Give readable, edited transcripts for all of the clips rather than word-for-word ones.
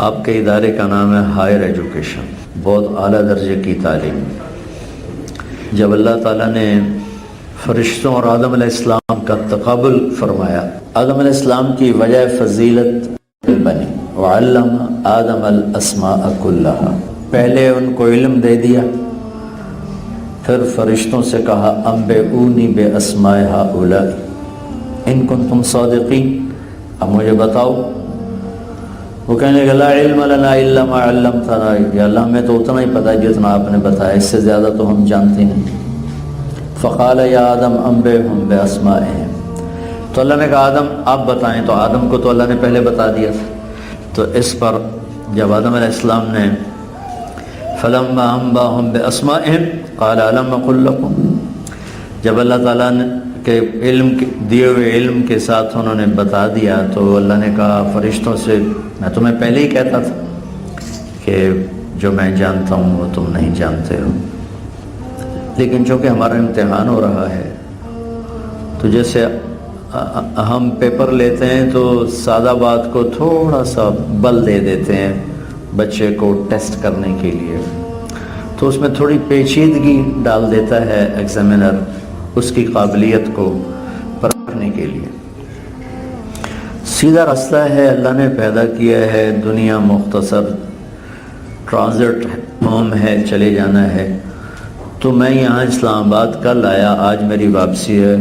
آپ کے ادارے کا نام ہے ہائر ایجوکیشن، بہت اعلیٰ درجے کی تعلیم۔ جب اللہ تعالیٰ نے فرشتوں اور آدم علیہ السلام کا تقابل فرمایا، آدم علیہ السلام کی وجہ فضیلت بنی، وعلم آدم الاسماء کلہا، پہلے ان کو علم دے دیا، پھر فرشتوں سے کہا انبئونی باسماء ہؤلاء ان کنتم صادقین، اب مجھے بتاؤ۔ وہ کہنے لگا لا علم لنا الا ما علمتنا، یا اللہ ہمیں تو اتنا ہی پتہ ہے جتنا آپ نے بتایا، اس سے زیادہ تو ہم جانتے نہیں۔ فقال یا آدم انبئہم باسمائہم، تو اللہ نے کہا آدم آپ بتائیں، تو آدم کو تو اللہ نے پہلے بتا دیا تھا۔ تو اس پر جب آدم علیہ السلام نے فلما انباہم باسمائہم قال الم اقل لکم، جب اللہ تعالیٰ نے کہ علم دیے ہوئے علم کے ساتھ انہوں نے بتا دیا، تو اللہ نے کہا فرشتوں سے میں تمہیں پہلے ہی کہتا تھا کہ جو میں جانتا ہوں وہ تم نہیں جانتے ہو۔ لیکن چونکہ ہمارا امتحان ہو رہا ہے، تو جیسے ہم پیپر لیتے ہیں تو سادہ بات کو تھوڑا سا بل دے دیتے ہیں بچے کو ٹیسٹ کرنے کے لیے، تو اس میں تھوڑی پیچیدگی ڈال دیتا ہے ایگزامینر اس کی قابلیت کو پرکھنے کے لیے۔ سیدھا راستہ ہے، اللہ نے پیدا کیا ہے، دنیا مختصر ٹرانزٹ ہوم ہے، چلے جانا ہے۔ تو میں یہاں اسلام آباد کل آیا، آج میری واپسی ہے،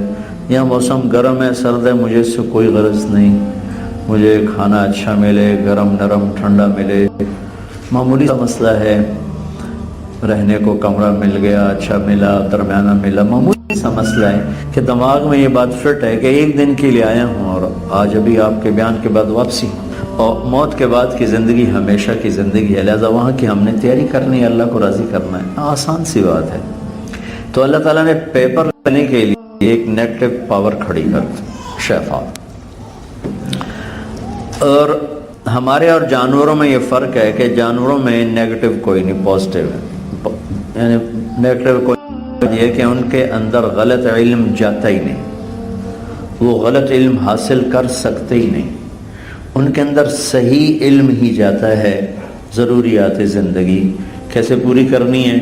یہاں موسم گرم ہے، سرد ہے، مجھے اس سے کوئی غرض نہیں، مجھے کھانا اچھا ملے، گرم نرم ٹھنڈا ملے، معمولی سا مسئلہ ہے، رہنے کو کمرہ مل گیا، اچھا ملا، درمیانہ ملا، معمولی سا مسئلہ ہے کہ دماغ میں یہ بات فٹ ہے کہ ایک دن کے لیے آیا ہوں اور آج ابھی آپ کے بیان کے بعد واپسی، اور موت کے بعد کی زندگی ہمیشہ کی زندگی ہے، لہذا وہاں کی ہم نے تیاری کرنی ہے، اللہ کو راضی کرنا ہے، آسان سی بات ہے۔ تو اللہ تعالیٰ نے پیپر لینے کے لیے ایک نیگیٹو پاور کھڑی کر شیطان، اور ہمارے اور جانوروں میں یہ فرق ہے کہ جانوروں میں نیگیٹو کوئی نہیں، پازیٹیو ہے، یعنی نیگیٹو کوئی یہ کہ ان کے اندر غلط علم جاتا ہی نہیں، وہ غلط علم حاصل کر سکتے ہی نہیں، ان کے اندر صحیح علم ہی جاتا ہے، ضروریات زندگی کیسے پوری کرنی ہے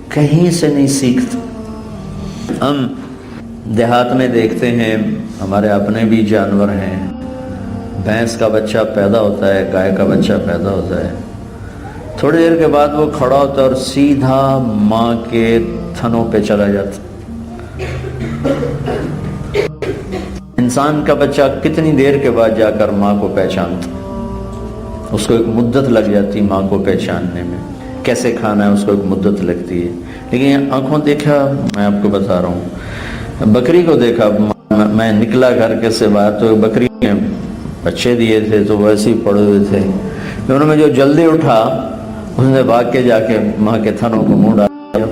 کہیں سے نہیں سیکھتے۔ ہم دیہات میں دیکھتے ہیں، ہمارے اپنے بھی جانور ہیں، بھینس کا بچہ پیدا ہوتا ہے، گائے کا بچہ پیدا ہوتا ہے، تھوڑی دیر کے بعد وہ کھڑا ہوتا ہے اور سیدھا ماں کے تھنوں پہ چلا جاتا۔ انسان کا بچہ کتنی دیر کے بعد جا کر ماں کو پہچانتا، اس کو ایک مدت لگ جاتی ماں کو پہچاننے میں، کیسے کھانا ہے اس کو ایک مدت لگتی ہے۔ لیکن آنکھوں دیکھا، میں آپ کو بتا رہا ہوں، بکری کو دیکھا، میں نکلا گھر کے سے باہر تو بکری نے بچے دیے تھے تو ویسے ہی پڑے ہوئے تھے، انہوں میں جو جلدی اٹھا اس نے بھاگ کے جا کے ماں کے تھنوں کو منہ ڈالا،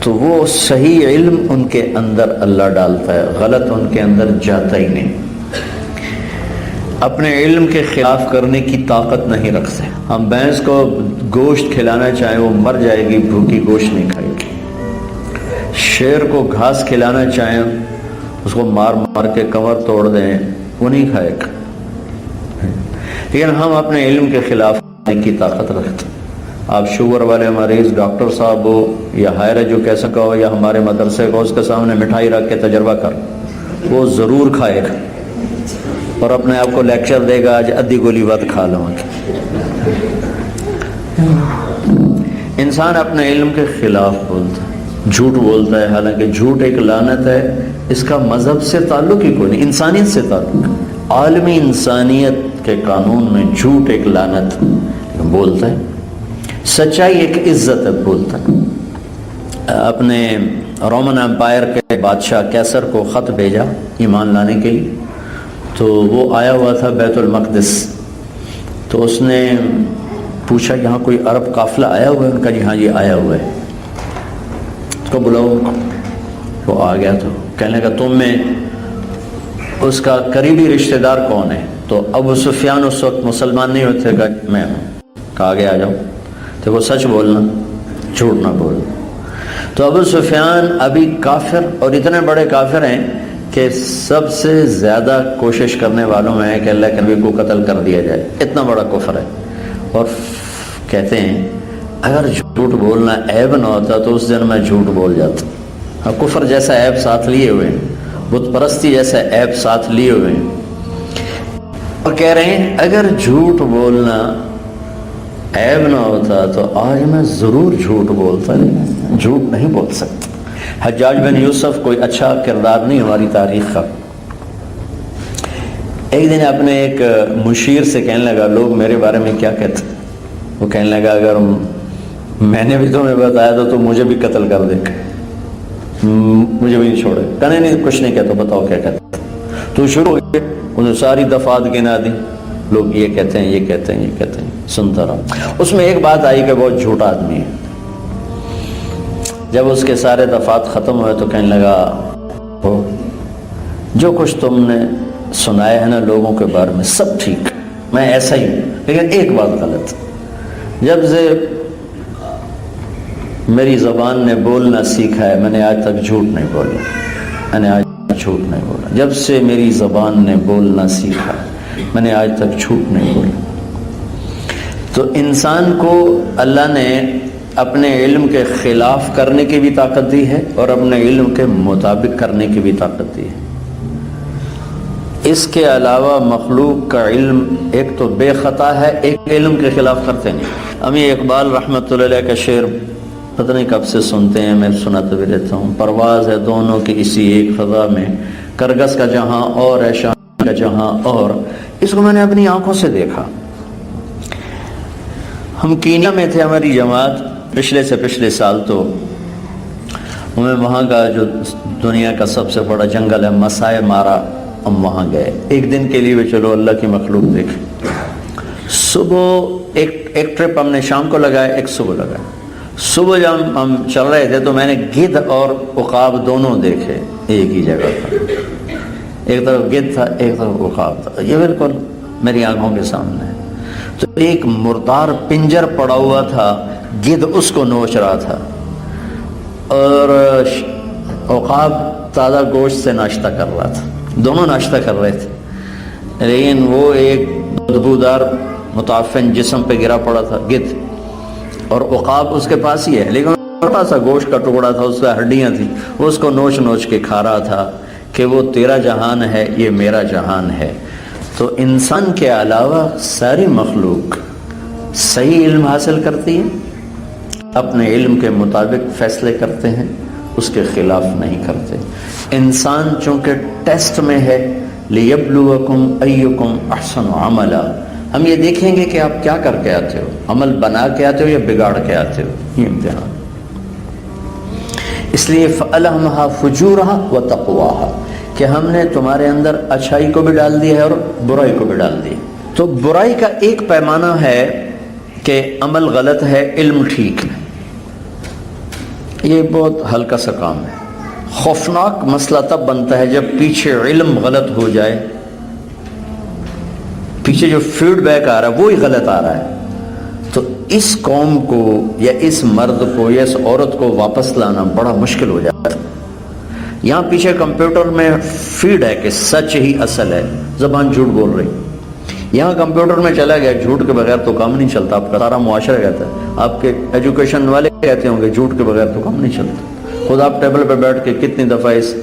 تو وہ صحیح علم ان کے اندر اللہ ڈالتا ہے، غلط ان کے اندر جاتا ہی نہیں۔ اپنے علم کے خلاف کرنے کی طاقت نہیں رکھتے۔ ہم بھینس کو گوشت کھلانا چاہیں وہ مر جائے گی، بھوکی گوشت نہیں کھائے گی۔ شیر کو گھاس کھلانا چاہیں اس کو مار مار کے کمر توڑ دیں، وہ نہیں کھائے گا۔ لیکن ہم اپنے علم کے خلاف کرنے کی طاقت رکھتے۔ آپ شوگر والے مریض ڈاکٹر صاحب ہو یا ہائر ایجوکیشن کا ہو یا ہمارے مدرسے کا، اس کے سامنے مٹھائی رکھ کے تجربہ کر، وہ ضرور کھائے گا اور اپنے آپ کو لیکچر دے گا آج ادھی گولی بات کھا لوں گا۔ انسان اپنے علم کے خلاف بولتا ہے، جھوٹ بولتا ہے، حالانکہ جھوٹ ایک لعنت ہے، اس کا مذہب سے تعلق ہی کوئی نہیں، انسانیت سے تعلق ہے۔ عالمی انسانیت کے قانون میں جھوٹ ایک لعنت بولتا ہے، سچائی ایک عزت ہے بولتا ہے۔ اپنے رومن امپائر کے بادشاہ کیسر کو خط بھیجا ایمان لانے کے لیے، تو وہ آیا ہوا تھا بیت المقدس، تو اس نے پوچھا یہاں کوئی عرب قافلہ آیا ہوا ہے؟ ان کا جی ہاں یہ آیا ہوا ہے، اس کو بلاؤ۔ وہ آ گیا، تو کہنے لگا تم میں اس کا قریبی رشتہ دار کون ہے؟ تو ابو سفیان اس وقت مسلمان نہیں ہوتے، کہا میں ہوں، کہا آگے آ جاؤ، تو وہ سچ بولنا، جھوٹ نہ بولنا۔ تو ابو سفیان ابھی کافر، اور اتنے بڑے کافر ہیں کہ سب سے زیادہ کوشش کرنے والوں میں ہے کہ اللہ کے نبی کو قتل کر دیا جائے، اتنا بڑا کفر ہے۔ اور کہتے ہیں اگر جھوٹ بولنا عیب نہ ہوتا تو اس دن میں جھوٹ بول جاتا۔ اب کفر جیسا عیب ساتھ لیے ہوئے ہیں، بت پرستی جیسا عیب ساتھ لیے ہوئے ہیں، اور کہہ رہے ہیں اگر جھوٹ بولنا عیب نہ ہوتا تو آج میں ضرور جھوٹ بولتا، نہیں جھوٹ نہیں بول سکتا۔ حجاج بن یوسف کوئی اچھا کردار نہیں ہماری تاریخ کا۔ ایک دن اپنے ایک مشیر سے کہنے لگا لوگ میرے بارے میں کیا کہتے ہیں؟ وہ کہنے لگا اگر میں نے بھی تمہیں بتایا تو مجھے بھی قتل کر دے، مجھے بھی نہیں چھوڑے۔ کہنے نہیں کچھ نہیں کہتا، بتاؤ کیا کہتا۔ تو شروع ہو گیا، انہیں ساری دفعات گنا دی، لوگ یہ کہتے ہیں یہ کہتے ہیں یہ کہتے ہیں، سنتا رہا۔ اس میں ایک بات آئی کہ بہت جھوٹا آدمی ہے۔ جب اس کے سارے دفعات ختم ہوئے تو کہنے لگا جو کچھ تم نے سنایا ہے نا لوگوں کے بارے میں سب ٹھیک، میں ایسا ہی ہوں، لیکن ایک بات غلط، جب سے میری زبان نے بولنا سیکھا ہے میں نے آج تک جھوٹ نہیں بولا، میں نے آج جھوٹ نہیں بولا۔ جب سے میری زبان نے بولنا سیکھا میں نے آج تک جھوٹ نہیں بولا۔ تو انسان کو اللہ نے اپنے علم کے خلاف کرنے کی بھی طاقت دی ہے اور اپنے علم کے مطابق کرنے کی بھی طاقت دی ہے۔ اس کے علاوہ مخلوق کا علم ایک تو بے خطا ہے، ایک علم کے خلاف کرتے نہیں۔ امی اقبال رحمۃ اللہ علیہ کا شعر پتہ نہیں کب سے سنتے ہیں، میں سناتا بھی رہتا ہوں۔ پرواز ہے دونوں کی اسی ایک فضا میں، کرگس کا جہاں اور ہے شام کا جہاں اور۔ اس کو میں نے اپنی آنکھوں سے دیکھا۔ ہم کینیا میں تھے، ہماری جماعت پچھلے سے پچھلے سال، تو ہمیں وہاں کا جو دنیا کا سب سے بڑا جنگل ہے مسائے مارا، ہم وہاں گئے ایک دن کے لیے، چلو اللہ کی مخلوق دیکھیں۔ صبح ایک ٹرپ ہم نے شام کو لگایا، ایک صبح لگایا۔ صبح جب ہم چل رہے تھے تو میں نے گدھ اور عقاب دونوں دیکھے ایک ہی جگہ پر، ایک طرف گدھ تھا ایک طرف عقاب تھا، یہ بالکل میری آنکھوں کے سامنے ہے۔ تو ایک مردار پنجر پڑا ہوا تھا، گدھ اس کو نوچ رہا تھا، اور عقاب تازہ گوشت سے ناشتہ کر رہا تھا، دونوں ناشتہ کر رہے تھے، لیکن وہ ایک بدبودار متعفن جسم پہ گرا پڑا تھا گدھ، اور عقاب اس کے پاس ہی ہے، لیکن چھوٹا سا گوشت کا ٹکڑا تھا، اس کا ہڈیاں تھیں، وہ اس کو نوچ نوچ کے کھا رہا تھا کہ وہ تیرا جہان ہے یہ میرا جہان ہے۔ تو انسان کے علاوہ ساری مخلوق صحیح علم حاصل کرتی ہے، اپنے علم کے مطابق فیصلے کرتے ہیں، اس کے خلاف نہیں کرتے۔ انسان چونکہ ٹیسٹ میں ہے، لِيَبْلُوَكُمْ أَيُّكُمْ أَحْسَنُ عَمَلًا، ہم یہ دیکھیں گے کہ آپ کیا کر کے آتے ہو، عمل بنا کے آتے ہو یا بگاڑ کے آتے ہو، یہ امتحان۔ اس لیے فَأَلْهَمَهَا فُجُورَهَا وَتَقْوَاهَا، کہ ہم نے تمہارے اندر اچھائی کو بھی ڈال دیا ہے اور برائی کو بھی ڈال دیا۔ تو برائی کا ایک پیمانہ ہے کہ عمل غلط ہے، علم ٹھیک ہے، یہ بہت ہلکا سا کام ہے۔ خوفناک مسئلہ تب بنتا ہے جب پیچھے علم غلط ہو جائے، پیچھے جو فیڈ بیک آ رہا ہے وہی غلط آ رہا ہے، تو اس قوم کو یا اس مرد کو یا اس عورت کو واپس لانا بڑا مشکل ہو جاتا ہے۔ یہاں پیچھے کمپیوٹر میں فیڈ ہے کہ سچ ہی اصل ہے، زبان جھوٹ بول رہی، یہاں کمپیوٹر میں چلا گیا جھوٹ کے بغیر تو کام نہیں چلتا، آپ کا سارا معاشرہ کہتا ہے، آپ کے ایجوکیشن والے کہتے ہوں گے جھوٹ کے بغیر تو کام نہیں چلتا، خود آپ ٹیبل پہ بیٹھ کے کتنی دفعہ اس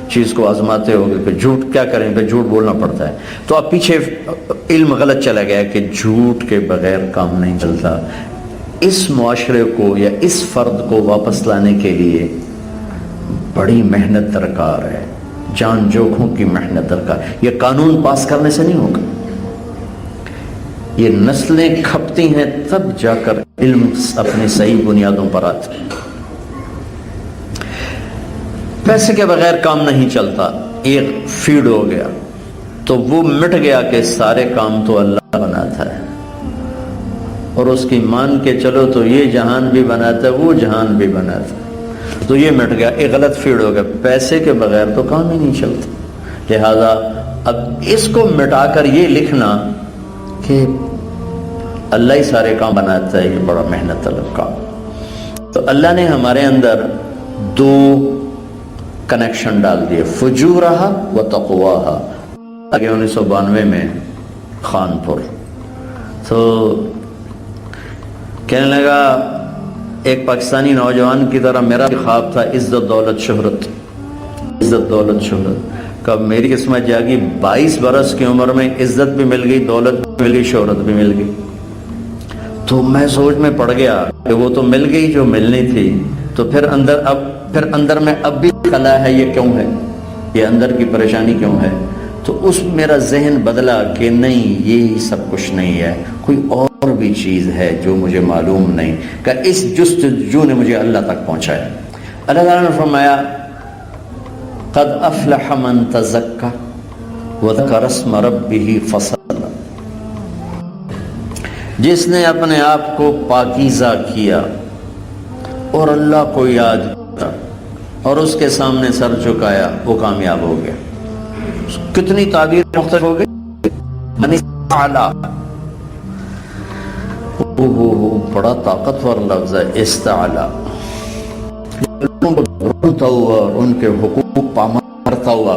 چیز کو آزماتے ہو گے کہ جھوٹ کیا کریں، پہ جھوٹ بولنا پڑتا ہے۔ تو اب پیچھے علم غلط چلا گیا کہ جھوٹ کے بغیر کام نہیں چلتا۔ اس معاشرے کو یا اس فرد کو واپس لانے کے لیے بڑی محنت درکار ہے، جان جوکھوں کی محنت درکار۔ یہ قانون پاس کرنے سے نہیں ہوگا، یہ نسلیں کھپتی ہیں تب جا کر علم اپنی صحیح بنیادوں پر آتا ہے۔ پیسے کے بغیر کام نہیں چلتا، ایک فیڈ ہو گیا تو وہ مٹ گیا کہ سارے کام تو اللہ بناتا ہے، اور اس کی مان کے چلو تو یہ جہان بھی بناتا ہے وہ جہان بھی بناتا ہے، تو یہ مٹ گیا، ایک غلط فیڈ ہو گیا، پیسے کے بغیر تو کام ہی نہیں چلتا۔ لہذا اب اس کو مٹا کر یہ لکھنا کہ اللہ ہی سارے کام بناتا ہے، یہ بڑا محنت طلب کام۔ تو اللہ نے ہمارے اندر دو کنیکشن ڈال دیے، فجورہا و تقواہا. آگے 1992 میں خانپور. تو کہنے لگا ایک پاکستانی نوجوان کی طرح میرا بھی خواب تھا عزت دولت شہرت، عزت دولت شہرت. کب میری قسمت جاگی 22 برس کی عمر میں عزت بھی مل گئی، دولت بھی مل گئی، شہرت بھی مل گئی. تو میں سوچ میں پڑ گیا کہ وہ تو مل گئی جو ملنی تھی، تو پھر اندر میں اب بھی خلا ہے، یہ کیوں ہے، یہ اندر کی پریشانی کیوں ہے. تو اس میرا ذہن بدلا کہ نہیں، یہ سب کچھ نہیں ہے، کوئی اور بھی چیز ہے جو مجھے معلوم نہیں. کہ اس جستجو نے مجھے اللہ تک پہنچایا. اللہ تعالیٰ نے فرمایا قد افلح من تزکا وذکر اسم ربہ فصلی، جس نے اپنے آپ کو پاکیزہ کیا اور اللہ کو یاد کیا اور اس کے سامنے سر جھکایا، وہ کامیاب ہو گیا. کتنی تعبیر مختلف ہو گئی. من استعلا، بڑا طاقتور لفظ ہے استعلا، بھرتا ہوا اور ان کے حقوق پامارتا ہوا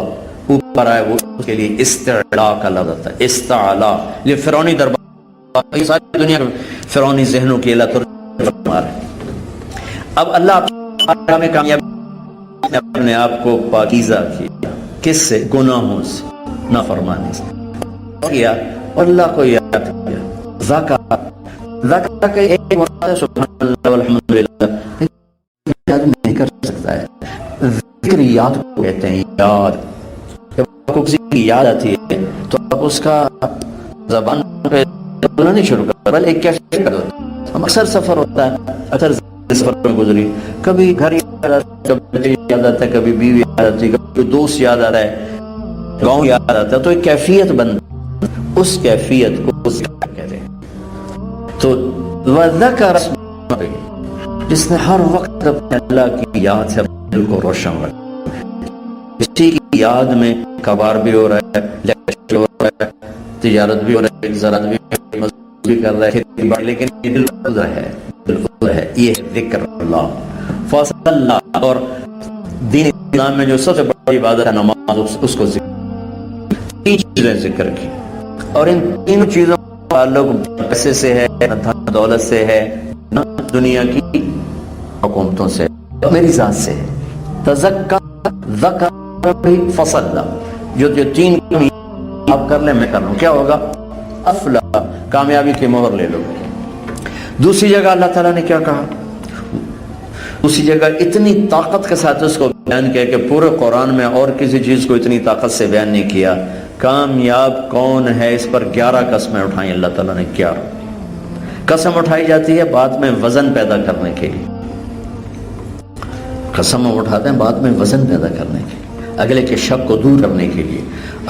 اوپر آئے، وہ اس کے لیے استعلا کا لفظ ہے. استعلا یہ فرعونی دربار، یہ ساری دنیا میں فرعونی ذہنوں کی اللہ فرما رہے. اب اللہ میں کامیابی نے اپنے آپ کو پاکیزہ کیا، کس سے؟ گناہوں سے، نافرمانی سے کیا اور اللہ کو یاد کیا. ذکر کا ایک مراد ہے سبحان اللہ والحمدللہ، یاد نہیں کر سکتا ہے. ذکر یاد کو کہتے ہیں. یاد جب آپ کو کسی کی یاد آتی ہے تو آپ اس کا زبان پہ بولنا نہیں شروع کرتے، بل ایک کیفیت کر دو. ہم اکثر سفر ہوتا ہے، اکثر سفر میں گزری، کبھی گھر یاد آتا ہے، کبھی یاد آتا ہے، کبھی بیوی یاد آتی ہے، کبھی دوست یاد آ رہا ہے، گاؤں یاد آتا ہے. تو ایک کیفیت بنتی، اس کیفیت کو ذکر کہتے ہیں. تو وذکر اسم ربہ، جس نے ہر وقت اپنے اللہ کی یاد سے دل کو روشن رکھا. اسی کی یاد میں کاروبار بھی ہو رہا ہے، لیکچر ہو رہا ہے، تجارت بھی ہو رہا ہے، زراعت بھی کر رہا ہے، کھیتی باڑی، لیکن یہ دل ہے، ہے یہ ذکر اللہ. فصل اللہ، اور دین اسلام میں جو سب سے بڑی عبادت ہے نماز، اس کو ذکر، تین چیزیں ذکر کی. اور ان تینوں چیزوں کا تعلق پیسے سے ہے، نہ دولت سے ہے، نہ دنیا کی حکومتوں سے، میری ذات سے ہے. تزکا، ذکر، فصل اللہ، جو تین آپ کر لیں میں کر لوں، کیا ہوگا؟ افلا، کامیابی کی مہر لے لو. دوسری جگہ اللہ تعالیٰ نے کیا کہا؟ دوسری جگہ اتنی طاقت کے ساتھ اس کو بیان کیا کہ پورے قرآن میں اور کسی چیز کو اتنی طاقت سے بیان نہیں کیا. کامیاب کون ہے، اس پر 11 قسمیں اٹھائیں اللہ تعالیٰ نے. 11 قسم اٹھائی جاتی ہے بعد میں وزن پیدا کرنے کے لیے. قسم اٹھاتے ہیں بعد میں وزن پیدا کرنے کے لیے، اگلے کے شک کو دور کرنے کے لیے.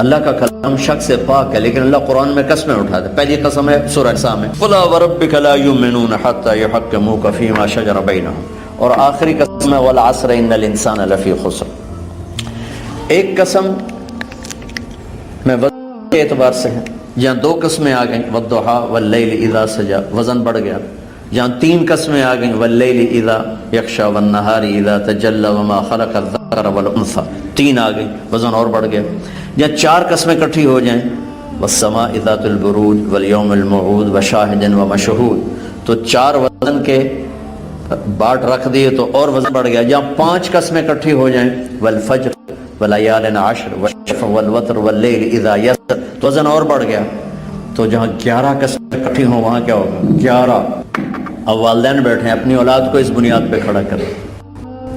اللہ کا کلام شک سے پاک ہے، لیکن اللہ قرآن میں قسمیں اٹھاتے ہیں. پہلی قسم ہے سورہ اقسام میں، قُلْ وَرَبِّكَ لَا يُؤْمِنُونَ حَتَّى يُحَكِّمُوكَ فِي مَا شَجَرَ بَيْنَهُمْ. اور آخری قسم ہے وَالْعَصْرِ إِنَّ الْإِنسَانَ لَفِي خُسْرٍ. ایک قسم میں وزن کے اعتبار سے ہے، جہاں 2 قسمیں آ گئیں وَالضُّحَىٰ وَاللَّيْلِ إِذَا سَجَىٰ، وزن بڑھ گیا. جہاں 3 قسمیں آ گئیں وَاللَّيْلِ إِذَا يَغْشَىٰ وَالنَّهَارِ إِذَا تَجَلَّىٰ وَمَا خَلَقَ الذَّكَرَ وَالْأُنثَىٰ، 3 آ گئیں، وزن اور بڑھ گیا. جہاں 4 قسمیں اکٹھی ہو جائیں وَالسَّمَاءِ ذَاتِ الْبُرُوجِ وَالْيَوْمِ الْمَوْعُودِ وَشَاهِدٍ وَمَشْهُودٍ، تو 4 وزن کے باٹ رکھ دیے تو اور وزن بڑھ گیا. جہاں 5 قسمیں اکٹھی ہو جائیں وَالْفَجْرِ وَلَيَالٍ عَشْرٍ وَالشَّفْعِ وَالْوَتْرِ وَاللَّيْلِ إِذَا يَسْرِ، تو وزن اور بڑھ گیا. تو جہاں 11 قسمیں اکٹھی ہوں وہاں کیا ہوگا؟ 11. اب والدین بیٹھے ہیں، اپنی اولاد کو اس بنیاد پہ کھڑا کریں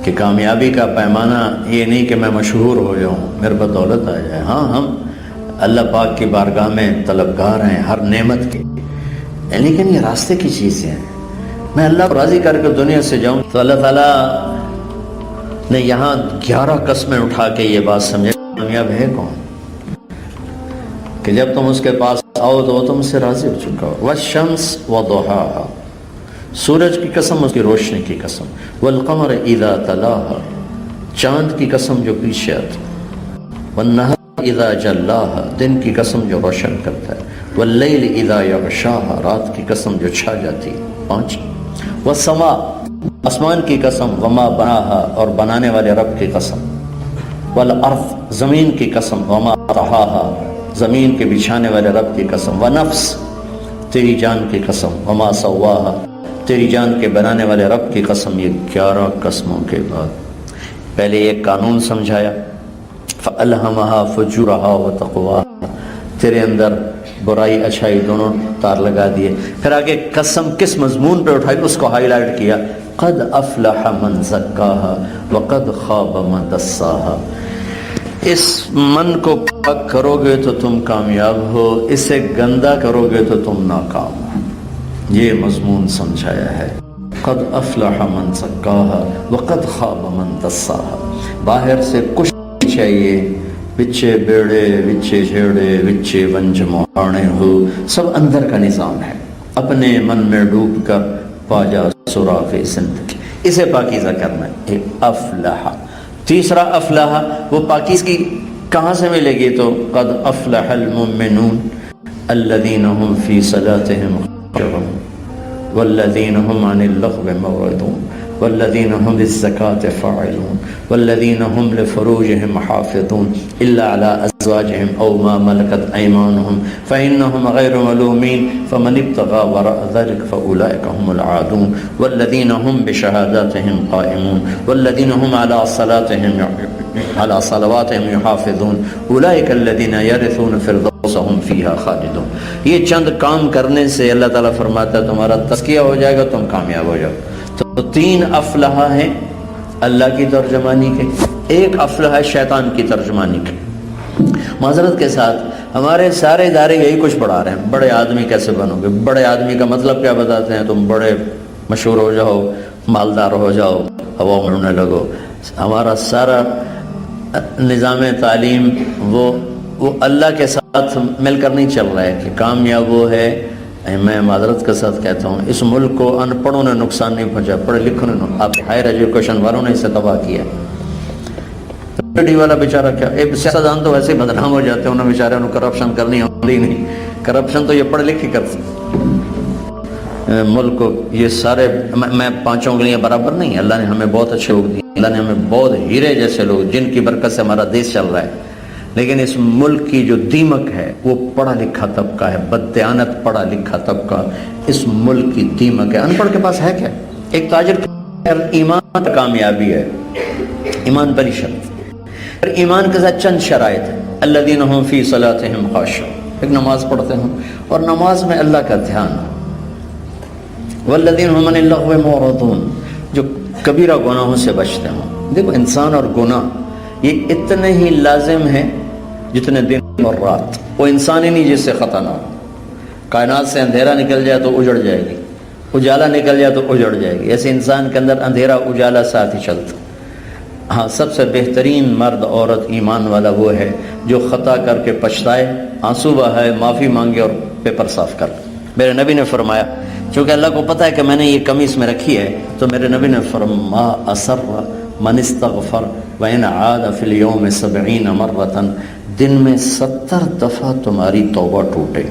کہ کامیابی کا پیمانہ یہ نہیں کہ میں مشہور ہو جاؤں، میرے پاس دولت آ جائے. ہاں، ہم اللہ پاک کی بارگاہ میں طلبگار ہیں ہر نعمت کے، لیکن یہ راستے کی چیزیں ہیں. میں اللہ کو راضی کر کے دنیا سے جاؤں تو اللہ تعالیٰ نے یہاں 11 قسمیں اٹھا کے یہ بات سمجھے کامیاب ہے کون؟ کہ جب تم اس کے پاس آؤ تو وہ تم سے راضی ہو چکا ہو. والشمس وضحاها، سورج کی قسم، اس کی روشنی کی قسم. والقمر اذا تلاها، چاند کی قسم جو پیچھے آتی. والنہار اذا جلاها، دن کی قسم جو روشن کرتا ہے. واللیل اذا یغشاها، رات کی قسم جو چھا جاتی. 5. والسماء، آسمان کی قسم. وما بناها، اور بنانے والے رب کی قسم. والارض زمین کی قسم، وما طحاها زمین کے بچھانے والے رب کی قسم، ونفس تیری جان کی قسم، وما سواها تیری جان کے بنانے والے رب کی قسم۔ یہ 11 قسموں کے بعد پہلے ایک قانون سمجھایا، فَأَلْهَمَهَا فُجُورَهَا وَتَقْوَاهَا تیرے اندر برائی اچھائی دونوں تار لگا دیے۔ پھر آگے قسم کس مضمون پہ اٹھائی اس کو ہائی لائٹ کیا، قد افلح من زکاها وقد خاب من دساها۔ اس من کو پاک کرو گے تو تم کامیاب ہو، اسے گندا کرو گے تو تم ناکام ہو۔ یہ مضمون سمجھایا ہے، قد افلح من زکاها وقد خاب من دساها۔ باہر سے کچھ چاہیے، وچے بیڑے وچے جھیڑے وچے ونج مہانے ہو، سب اندر کا نظام ہے۔ اپنے من میں ڈوب کر پا جا سراغ زندگی، اسے پاکیزہ کرنا ہے۔ افلح، تیسرا افلح، وہ پاکیزگی کہاں سے ملے گی؟ تو قد افلح المؤمنون الذین هم فی صلاتهم خاشعون والذین هم عن اللغو معرضون والذین هم للزکاة فاعلون والذین هم لفروجهم حافظون الا على ازواجهم او ما ملکت ایمانهم فانهم غیر ملومین فمن ابتغى وراء ذلك فاولئک هم العادون والذین هم بشهاداتهم قائمون والذین هم على صلواتهم يحافظون اولئک الذین یرثون الفردوس هم فیها خالدون۔ یہ چند کام کرنے سے اللہ تعالیٰ فرماتا ہے تمہارا تزکیہ ہو جائے گا، تم کامیاب ہو جاؤ۔ تو 3 افلح ہیں اللہ کی ترجمانی کے، ایک افلح ہے شیطان کی ترجمانی کے۔ معذرت کے ساتھ ہمارے سارے ادارے یہی کچھ پڑھا رہے ہیں، بڑے آدمی کیسے بنو گے، بڑے آدمی کا مطلب کیا بتاتے ہیں، تم بڑے مشہور ہو جاؤ، مالدار ہو جاؤ، ہوا میں اڑنے لگو۔ ہمارا سارا نظام تعلیم وہ اللہ کے ساتھ مل کر نہیں چل رہا ہے کہ کامیاب وہ ہے۔ میں معذرت کے ساتھ کہتا ہوں اس ملک کو ان پڑھوں نے نقصان نہیں پہنچا، پڑھے لکھوں نے، آپ ہائر ایجوکیشن والوں نے اسے تباہ کیا۔ ڈی والا بیچارہ کیا، ایک سیاستدان تو ویسے بدنام ہو جاتے ہیں، انہوں بیچارے انہوں کرپشن کرنی ہوتی نہیں، کرپشن تو یہ پڑھ لکھ کے کرتے ملک کو۔ یہ سارے میں 5 انگلیاں برابر نہیں، اللہ نے ہمیں بہت اچھے لوگ دیے، اللہ نے ہمیں بہت ہیرے جیسے لوگ جن کی برکت سے ہمارا دیش چل رہا ہے، لیکن اس ملک کی جو دیمک ہے وہ پڑھا لکھا طبقہ ہے، بددیانت پڑھا لکھا طبقہ اس ملک کی دیمک ہے۔ ان پڑھ کے پاس ہے کیا؟ ایک تاجر ایمان کامیابی ہے، ایمان بڑی شرط، اور ایمان کے ساتھ چند شرائط ہیں۔ الذین هم فی صلاتهم خاشعون، ایک نماز پڑھتے ہوں اور نماز میں اللہ کا دھیان ہو۔ والذین هم عن اللغو معرضون، جو کبیرہ گناہوں سے بچتے ہوں۔ دیکھو انسان اور گناہ یہ اتنے ہی لازم ہیں جتنے دن اور رات، وہ انسان ہی نہیں جس سے خطا نہ ہو۔ کائنات سے اندھیرا نکل جائے تو اجڑ جائے گی، اجالا نکل جائے تو اجڑ جائے گی، ایسے انسان کے اندر اندھیرا اجالا ساتھ ہی چلتا۔ ہاں سب سے بہترین مرد عورت ایمان والا وہ ہے جو خطا کر کے پچھتائے، آنسو بہائے، معافی مانگے اور پیپر صاف کر۔ میرے نبی نے فرمایا، چونکہ اللہ کو پتہ ہے کہ میں نے یہ کمی اس میں رکھی ہے، تو میرے نبی نے فرمایا اثر من استغفر وَإِنْ عَادَ فِي الْيَوْمِ 70 مرة، دن میں 70 دفعہ تمہاری توبہ ٹوٹے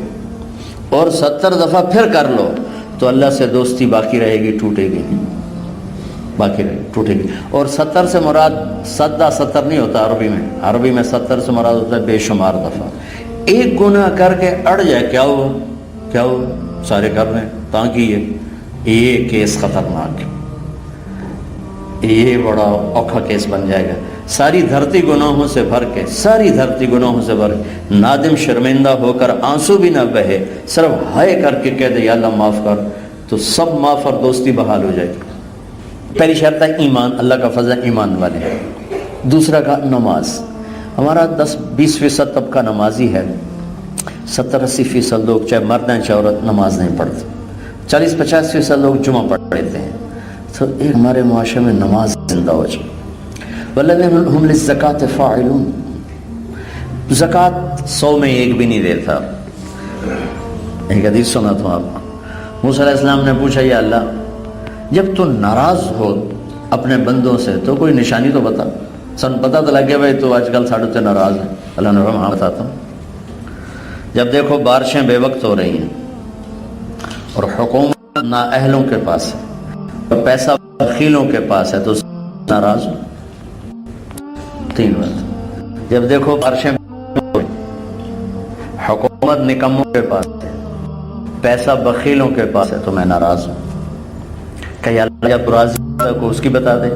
اور 70 دفعہ پھر کر لو تو اللہ سے دوستی باقی رہے گی، ٹوٹے گی نہیں، باقی رہے گی، ٹوٹے گی۔ اور 70 سے مراد 70 نہیں ہوتا عربی میں، عربی میں 70 سے مراد ہوتا ہے بے شمار دفعہ۔ ایک گناہ کر کے اڑ جائے، کیا ہوا کیا ہوا، سارے کر رہے ہیں تاکہ یہ کیس خطرناک ہے، یہ بڑا اوکھا کیس بن جائے گا۔ ساری دھرتی گناہوں سے بھر کے، ساری دھرتی گناہوں سے بھر کے، نادم شرمندہ ہو کر آنسو بھی نہ بہے، صرف ہائے کر کے کہہ دے یا اللہ معاف کر، تو سب معاف اور دوستی بحال ہو جائے گی۔ پہلی شرط ہے ایمان، اللہ کا فضل ایمان والے ہیں۔ دوسرا کا نماز، ہمارا 10-20% طبقہ نمازی ہے، 70-80% لوگ چاہے مرد ہیں چاہے عورت نماز نہیں پڑھتے، 40-50% لوگ جمعہ پڑھ لیتے ہیں۔ تو ایک ہمارے معاشرے میں نماز زندہ ہو جائے۔ والذین هم للزکاة فاعلون، زکوٰۃ 100 میں ایک بھی نہیں دیتا۔ ایک حدیث سنا تھا آپ کو، موسیٰ علیہ السلام نے پوچھا یا اللہ جب تو ناراض ہو اپنے بندوں سے تو کوئی نشانی تو بتا، سن پتہ تو لگے بھائی تو آج کل ساڑھے ناراض ہیں۔ اللہ نے فرمایا ہاں بتاتا ہوں، جب دیکھو بارشیں بے وقت ہو رہی ہیں اور حکومت نااہلوں کے پاس ہے اور پیسہ بخیلوں کے پاس ہے تو ناراض ہو۔ 3 بات، جب دیکھو بارشیں، حکومت نکموں کے پاس ہے، پیسہ بخیلوں کے پاس ہے، تو میں ناراض ہوں۔ کہ اللہ جب راضی ہوتا ہے کو اس کی بتا دے۔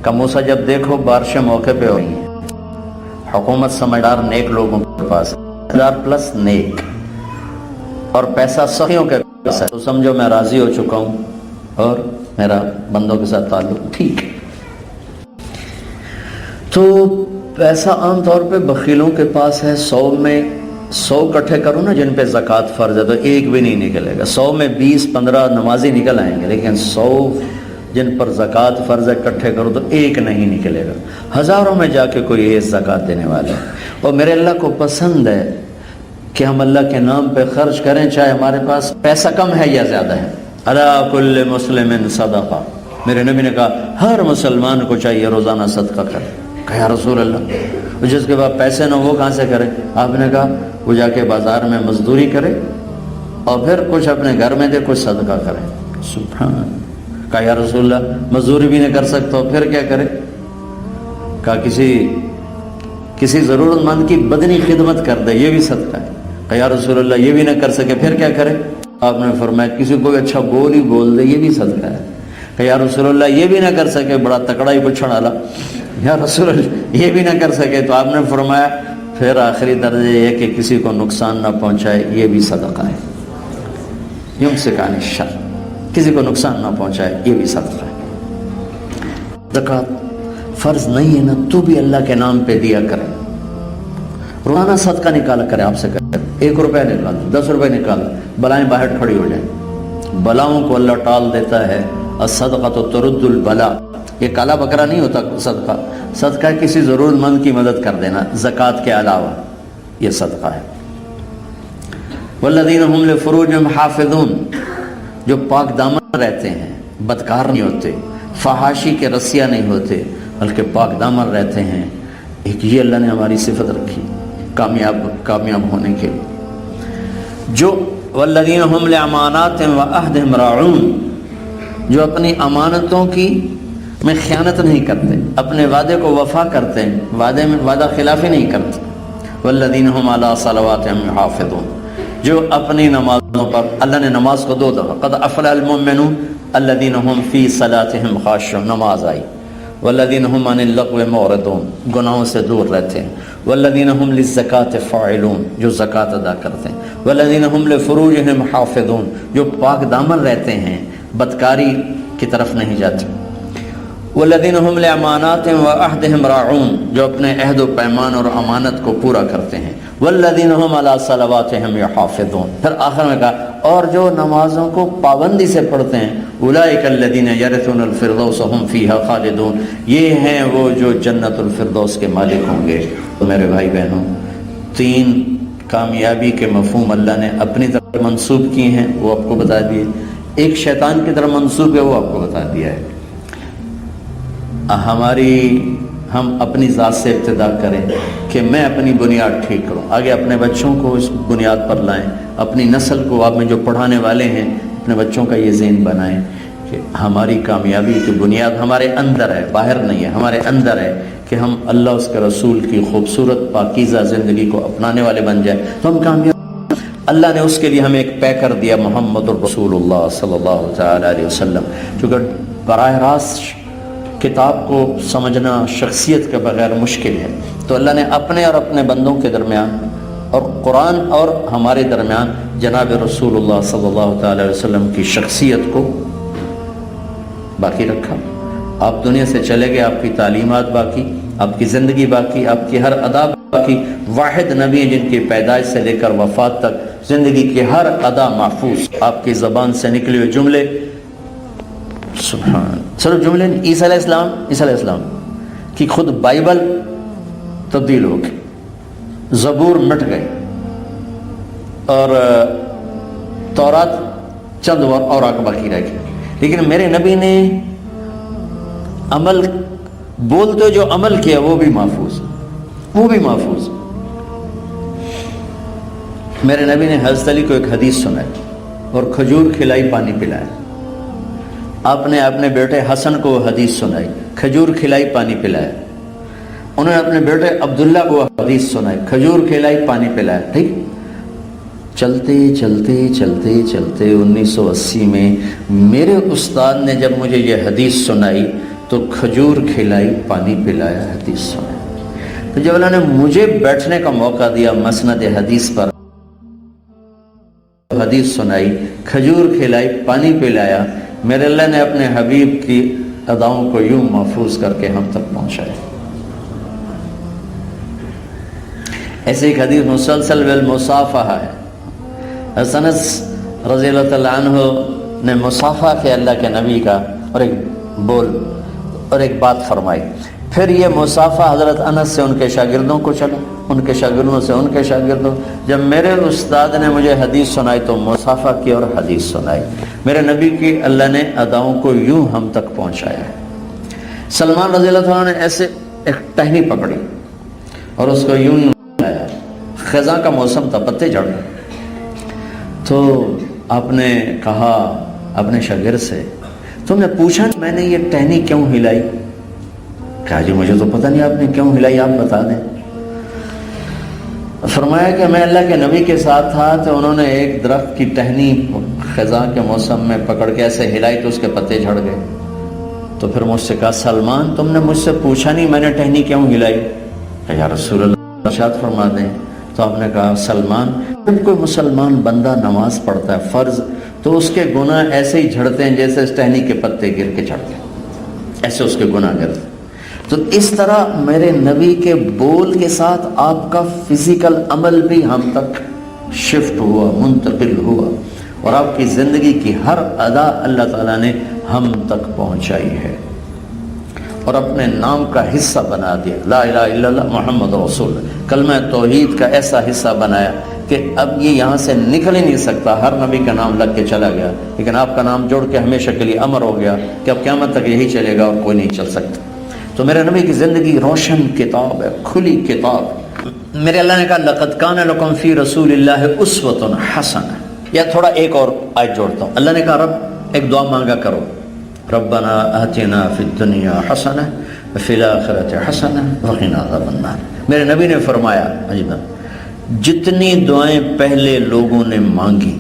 کہ موسیٰ جب دیکھو بارشیں موقع پہ ہوئی ہیں، حکومت سمجھدار نیک لوگوں کے پاس ہے، 1000+ نیک، اور پیسہ سخیوں کے پاس ہے، تو سمجھو میں راضی ہو چکا ہوں اور میرا بندوں کے ساتھ تعلق ٹھیک ہے۔ تو پیسہ عام طور پہ بخیلوں کے پاس ہے۔ 100 میں 100 اکٹھے کرو نا جن پہ زکوٰۃ فرض ہے، تو ایک بھی نہیں نکلے گا۔ 100 میں 20-15 نمازی نکل آئیں گے، لیکن 100 جن پر زکوٰۃ فرض ہے اکٹھے کرو تو ایک نہیں نکلے گا۔ ہزاروں میں جا کے کوئی ایک زکوٰۃ دینے والا ہے۔ اور میرے اللہ کو پسند ہے کہ ہم اللہ کے نام پہ خرچ کریں، چاہے ہمارے پاس پیسہ کم ہے یا زیادہ ہے۔ علی کل مسلم صدقہ، میرے نبی نے کہا ہر مسلمان کو چاہیے روزانہ صدقہ کرے۔ کہا یا رسول اللہ، جس کے بعد پیسے نہ وہ کہاں سے کرے؟ آپ نے کہا وہ جا کے بازار میں مزدوری کرے اور پھر کچھ اپنے گھر میں دے، کچھ صدقہ کرے۔ سبحان اللہ۔ کہا یا رسول اللہ مزدوری بھی نہیں کر سکتا پھر کیا کرے؟ کہا کسی ضرورت مند کی بدنی خدمت کر دے، یہ بھی صدقہ ہے۔ کہا یا رسول اللہ یہ بھی نہ کر سکے پھر کیا کرے؟ آپ نے فرمایا کسی کو اچھا بول ہی بول دے، یہ بھی صدقہ ہے۔ کہ یا رسول اللہ یہ بھی نہ کر سکے، بڑا تکڑا ہی پچھڑ والا، یا رسول اللہ یہ بھی نہ کر سکے، تو آپ نے فرمایا پھر آخری درجے یہ کہ کسی کو نقصان نہ پہنچائے، یہ بھی صدقہ ہے۔ یمسک عن الشر، کسی کو نقصان نہ پہنچائے، یہ بھی صدقہ ہے۔ زکوٰۃ فرض نہیں ہے نا تو بھی اللہ کے نام پہ دیا کرے، روزانہ صدقہ نکالا کرے۔ آپ سے کہتے 1 روپے نکال، 10 روپے نکال، بلائیں باہر کھڑی ہو جائیں۔ بلاؤں کو اللہ ٹال دیتا ہے۔ الصدقۃ ترد البلاء، یہ کالا بکرا نہیں ہوتا صدقہ۔ صدقہ کسی ضرورت مند کی مدد کر دینا، زکوٰۃ کے علاوہ، یہ صدقہ ہے۔ والذین هم لفروجهم حافظون، جو پاک دامن رہتے ہیں، بدکار نہیں ہوتے، فحاشی کے رسیہ نہیں ہوتے، بلکہ پاک دامن رہتے ہیں۔ ایک یہ اللہ نے ہماری صفت رکھی کامیاب ہونے کے لیے۔ جو والذین هم لاماناتهم وعہدهم راعون، جو اپنی امانتوں کی میں خیانت نہیں کرتے، اپنے وعدے کو وفا کرتے ہیں، وعدہ خلافی نہیں کرتے۔ والذین هم علی صلواتهم یحافظون، جو اپنی نمازوں پر، اللہ نے نماز کو 2 دفعہ، قد افلح المؤمنون الذین هم فی صلاتهم خاشعون، نماز آئی۔ والذین هم عن اللغو معرضون، گناہوں سے دور رہتے ہیں۔ والذین هم للزکاة فاعلون، جو زکوٰۃ ادا کرتے ہیں۔ والذین هم لفروجهم حافظون، جو پاک دامن رہتے ہیں، بدکاری کی طرف نہیں جاتے۔ والذین هم لاماناتهم وعہدهم راعون، جو اپنے عہد و پیمان اور امانت کو پورا کرتے ہیں۔ والذین هم علی صلواتهم یحافظون، پھر آخر میں کہا اور جو نمازوں کو پابندی سے پڑھتے ہیں، اولئک الذین یرثون الفردوس هم فیہا خالدون، یہ ہیں وہ جو جنت الفردوس کے مالک ہوں گے۔ تو میرے بھائی بہنوں، 3 کامیابی کے مفہوم اللہ نے اپنی طرف منسوب کیے ہیں، وہ آپ کو بتا دیے۔ ایک شیطان کی طرف منسوب ہے، وہ آپ کو بتا دیا ہے۔ ہم اپنی ذات سے ابتدا کریں کہ میں اپنی بنیاد ٹھیک کروں، آگے اپنے بچوں کو اس بنیاد پر لائیں، اپنی نسل کو، آپ میں جو پڑھانے والے ہیں اپنے بچوں کا یہ ذہن بنائیں کہ ہماری کامیابی کی بنیاد ہمارے اندر ہے، باہر نہیں ہے، ہمارے اندر ہے، کہ ہم اللہ اس کے رسول کی خوبصورت پاکیزہ زندگی کو اپنانے والے بن جائیں تو ہم کامیاب۔ اللہ نے اس کے لیے ہمیں ایک پیکر دیا، محمد الرسول اللہ صلی اللہ تعالی علیہ وسلم، چونکہ براہ راست کتاب کو سمجھنا شخصیت کے بغیر مشکل ہے، تو اللہ نے اپنے اور اپنے بندوں کے درمیان اور قرآن اور ہمارے درمیان جناب رسول اللہ صلی اللہ تعالی علیہ وسلم کی شخصیت کو باقی رکھا۔ آپ دنیا سے چلے گئے، آپ کی تعلیمات باقی، آپ کی زندگی باقی، آپ کی ہر ادا باقی۔ واحد نبی ہیں جن کی پیدائش سے لے کر وفات تک زندگی کی ہر ادا محفوظ، آپ کی زبان سے نکلے ہوئے جملے، سبحان، صرف جملے نہیں، عیسیٰ علیہ السلام کی خود بائبل تبدیل ہو گئی، زبور مٹ گئے، اور تورات چند اور آگے باقی رہ گئی، لیکن میرے نبی نے عمل بولتے جو عمل کیا وہ بھی محفوظ، وہ بھی محفوظ۔ میرے نبی نے حضرت علی کو ایک حدیث سنائی اور کھجور کھلائی، پانی پلایا۔ آپ نے اپنے بیٹے حسن کو حدیث سنائی، کھجور کھلائی، پانی پلایا۔ انہوں نے اپنے بیٹے عبداللہ کو حدیث سنائی، کھجور کھلائی، پانی پلایا، ٹھیک۔ چلتے چلتے چلتے چلتے 1980 میں میرے استاد نے جب مجھے یہ حدیث سنائی تو کھجور کھلائی، پانی پلایا، حدیث سنائی۔ تو جب اللہ نے مجھے بیٹھنے کا موقع دیا مسند حدیث پر، حدیث سنائی، کھجور کھلائی، پانی پلایا، میرے اللہ نے اپنے حبیب کی اداؤں کو یوں محفوظ کر کے ہم تک پہنچایا۔ ایسے ایک حدیث مسلسل بالمصافحہ ہے، انس رضی اللہ تعالیٰ عنہ نے مصافحہ کے اللہ کے نبی کا اور ایک بول اور ایک بات فرمائی۔ پھر یہ مصافحہ حضرت انس سے ان کے شاگردوں کو چلا، ان کے شاگردوں سے ان کے شاگردوں۔ جب میرے استاد نے مجھے حدیث سنائی تو مصافحہ کی اور حدیث سنائی۔ میرے نبی کی اللہ نے اداؤں کو یوں ہم تک پہنچایا ہے۔ سلمان رضی اللہ تعالیٰ نے ایسے ایک ٹہنی پکڑی اور اس کو یوں لایا، خزاں کا موسم تھا، پتے جھڑ گئے، تو آپ نے کہا اپنے شاگرد سے، تم نے پوچھا میں نے یہ ٹہنی کیوں ہلائی؟ کہا جی مجھے تو پتہ نہیں آپ نے کیوں ہلائی، آپ بتا دیں۔ فرمایا کہ میں اللہ کے نبی کے ساتھ تھا تو انہوں نے ایک درخت کی ٹہنی خزاں کے موسم میں پکڑ کے ایسے ہلائی تو اس کے پتے جھڑ گئے۔ تو پھر مجھ سے کہا سلمان تم نے مجھ سے پوچھا نہیں میں نے ٹہنی کیوں ہلائی؟ کہ یا رسول اللہ ارشاد فرما دیں۔ تو آپ نے کہا سلمان جب کوئی مسلمان بندہ نماز پڑھتا ہے فرض تو اس کے گناہ ایسے ہی جھڑتے ہیں جیسے اس ٹہنی کے پتے گر کے جھڑتے ہیں، ایسے اس کے گناہ گرتے ہیں۔ تو اس طرح میرے نبی کے بول کے ساتھ آپ کا فزیکل عمل بھی ہم تک شفٹ ہوا، منتقل ہوا، اور آپ کی زندگی کی ہر ادا اللہ تعالیٰ نے ہم تک پہنچائی ہے اور اپنے نام کا حصہ بنا دیا۔ لا الہ الا اللہ محمد رسول اللہ، کلمہ توحید کا ایسا حصہ بنایا کہ اب یہ یہاں سے نکل ہی نہیں سکتا۔ ہر نبی کا نام لگ کے چلا گیا، لیکن آپ کا نام جوڑ کے ہمیشہ کے لیے امر ہو گیا کہ اب قیامت تک یہی چلے گا اور کوئی نہیں چل سکتا۔ تو میرے نبی کی زندگی روشن کتاب ہے، کھلی کتاب۔ میرے اللہ نے کہا لقد کان لکم فی رسول اللہ اسوۃ حسنہ۔ یا تھوڑا ایک اور آیت جوڑتا ہوں، اللہ نے کہا رب ایک دعا مانگا کرو، ربنا آتنا فی الدنیا حسنہ وفی الآخرۃ حسنہ وقنا عذاب النار۔ میرے نبی نے فرمایا عجیب، جتنی دعائیں پہلے لوگوں نے مانگی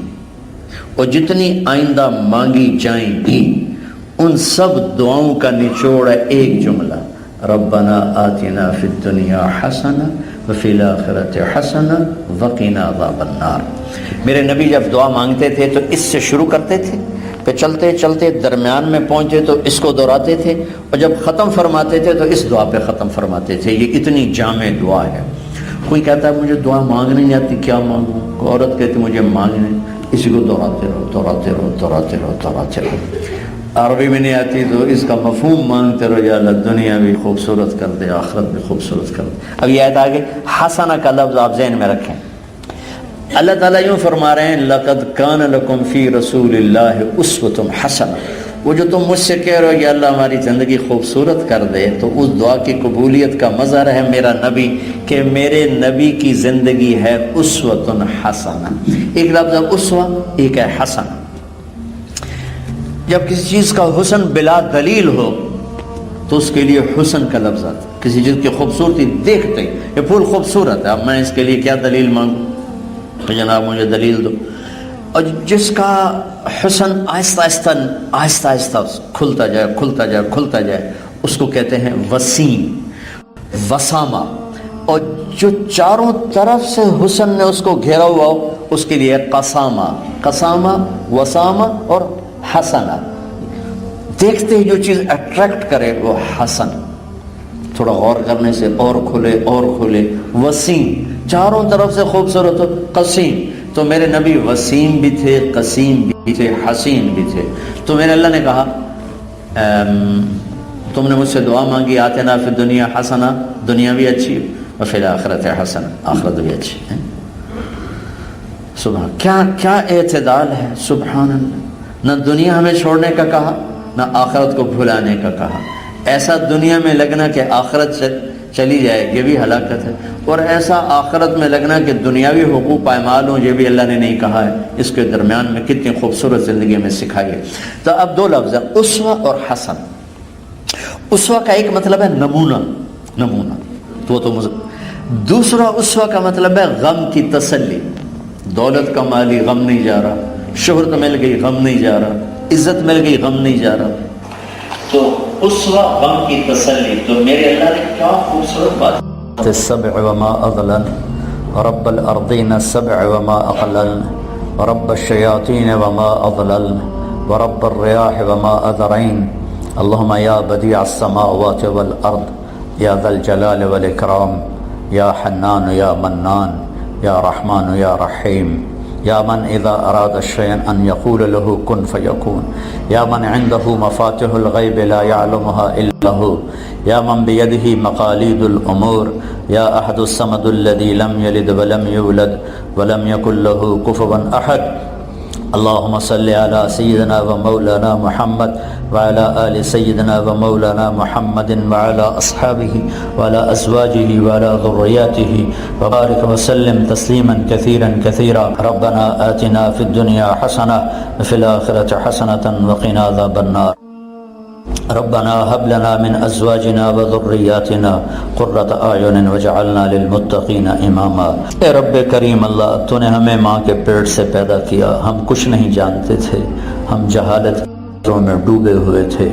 اور جتنی آئندہ مانگی جائیں گی ان سب دعاؤں کا نچوڑ ہے ایک جملہ، ربنا آتنا فی الدنیا حسنہ وفی الآخرۃ حسنہ وقنا عذاب النار۔ میرے نبی جب دعا مانگتے تھے تو اس سے شروع کرتے تھے، پھر چلتے چلتے درمیان میں پہنچے تو اس کو دہراتے تھے، اور جب ختم فرماتے تھے تو اس دعا پہ ختم فرماتے تھے۔ یہ اتنی جامع دعا ہے۔ کوئی کہتا ہے مجھے دعا مانگنے نہیں آتی، کیا مانگوں؟ کوئی عورت کہتی مجھے مانگنے، اسی کو دہراتے رہو دہراتے رہو دہراتے رہو دہراتے رہو۔ عربی میں نہیں آتی تو اس کا مفہوم مانگتے رہو، یا اللہ دنیا بھی خوبصورت کر دے، آخرت بھی خوبصورت کر دے۔ اب یہ آیت آگے حسنہ کا لفظ آپ ذہن میں رکھیں۔ اللہ تعالیٰ یوں فرما رہے ہیں لقد کان لکم فی رسول اللہ اسوۃ حسنہ۔ وہ جو تم مجھ سے کہہ رہے ہو یا اللہ ہماری زندگی خوبصورت کر دے، تو اس دعا کی قبولیت کا مظہر ہے میرا نبی، کہ میرے نبی کی زندگی ہے اسوۃ حسنہ۔ ایک لفظ ہے اسوہ، ایک ہے حسنہ۔ جب کسی چیز کا حسن بلا دلیل ہو تو اس کے لیے حسن کا لفظ آتا ہے۔ کسی چیز کی خوبصورتی دیکھتے ہی یہ پھول خوبصورت ہے، اب میں اس کے لیے کیا دلیل مانگوں؟ تو جناب مجھے دلیل دو۔ اور جس کا حسن آہستہ آہستہ آہستہ آہستہ کھلتا جائے کھلتا جائے کھلتا جائے اس کو کہتے ہیں وسیم، وسامہ۔ اور جو چاروں طرف سے حسن نے اس کو گھیرا ہوا ہو اس کے لیے قسامہ، قسامہ، وسامہ اور حسنہ۔ دیکھتے ہی جو چیز اٹریکٹ کرے وہ حسن، تھوڑا غور کرنے سے اور کھلے اور کھلے۔ وسیم، چاروں طرف سے خوبصورت ہو۔ قسیم، تو میرے نبی وسیم بھی تھے، قسیم بھی تھے، حسین بھی تھے۔ تو میرے اللہ نے کہا تم نے مجھ سے دعا مانگی آتنا فی الدنیا حسنہ، دنیا بھی اچھی اور فی الآخرۃ حسنہ، آخرت بھی اچھی ہے۔ سبحان، کیا اعتدال ہے، سبحان اللہ۔ نہ دنیا ہمیں چھوڑنے کا کہا، نہ آخرت کو بھلانے کا کہا۔ ایسا دنیا میں لگنا کہ آخرت چلی جائے یہ بھی ہلاکت ہے، اور ایسا آخرت میں لگنا کہ دنیاوی حقوق پائمال ہوں یہ بھی اللہ نے نہیں کہا ہے۔ اس کے درمیان میں کتنی خوبصورت زندگی میں سکھائی ہے۔ تو اب دو لفظ ہیں، اسوہ اور حسن۔ اسوہ کا ایک مطلب ہے نمونہ، نمونہ، دوسرا اسوہ کا مطلب ہے غم کی تسلی. دولت کا مالی غم نہیں جا رہا, شہرت مل گئی غم نہیں جا رہا, عزت مل گئی غم نہیں جا رہا. تو اسوہ غم کی تسلی. تو میرے اللہ نے کیا خوبصورت بات. السبع وما اضلل رب الارضین السبع وما اقلل رب الشیاطین وما اضلل ورب الریاح وما اذرین اللہم یا بدیع السماوات والارض یا ذا الجلال والاکرام یا حنان یا منان یا رحمان یا رحیم یا من اذا اراد شیئا ان یقول له کن فیکون یا من عنده مفاتح الغیب لا يعلمها الا هو یا من بیده مقالید الامور یا احد الصمد الذي لم یلد ولم یولد ولم یکن له کفوا احد. اللہم صلی علی سیدنا و مولانا محمد وعلى آل سیدنا و مولانا محمد وعلى اصحابہ وعلى ازواجہ وعلى ذریاتہ وبارک وسلم تسلیما کثیرا کثیرا. ربنا آتنا فی الدنیا حسنہ وفی الآخرۃ حسنۃ وقنا عذاب النار. ربنا هب لنا من ازواجنا وذرياتنا قرۃ اعین واجعلنا للمتقین اماما. اے رب کریم اللہ, تو نے ہمیں ماں کے پیٹ سے پیدا کیا, ہم کچھ نہیں جانتے تھے, ہم جہالت میں ڈوبے ہوئے تھے.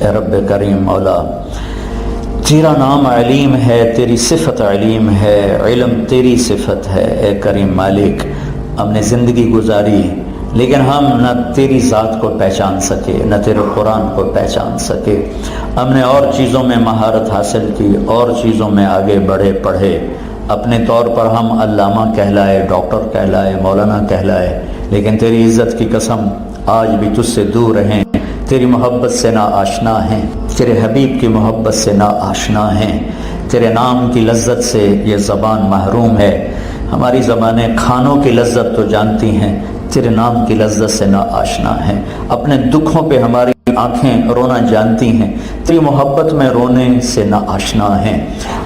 اے رب کریم مولا, تیرا نام علیم ہے, تیری صفت علیم ہے, علم تیری صفت ہے. اے کریم مالک, ہم نے زندگی گزاری لیکن ہم نہ تیری ذات کو پہچان سکے, نہ تیرے قرآن کو پہچان سکے. ہم نے اور چیزوں میں مہارت حاصل کی, اور چیزوں میں آگے بڑھے پڑھے. اپنے طور پر ہم علامہ کہلائے, ڈاکٹر کہلائے, مولانا کہلائے, لیکن تیری عزت کی قسم آج بھی تجھ سے دور ہیں, تیری محبت سے نا آشنا ہیں, تیرے حبیب کی محبت سے نا آشنا ہیں. تیرے نام کی لذت سے یہ زبان محروم ہے. ہماری زبانیں کھانوں کی لذت تو جانتی ہیں, تیرے نام کی لذت سے نا آشنا ہیں. اپنے دکھوں پہ ہماری آنکھیں رونا جانتی ہیں, تیری محبت میں رونے سے نا آشنا ہیں.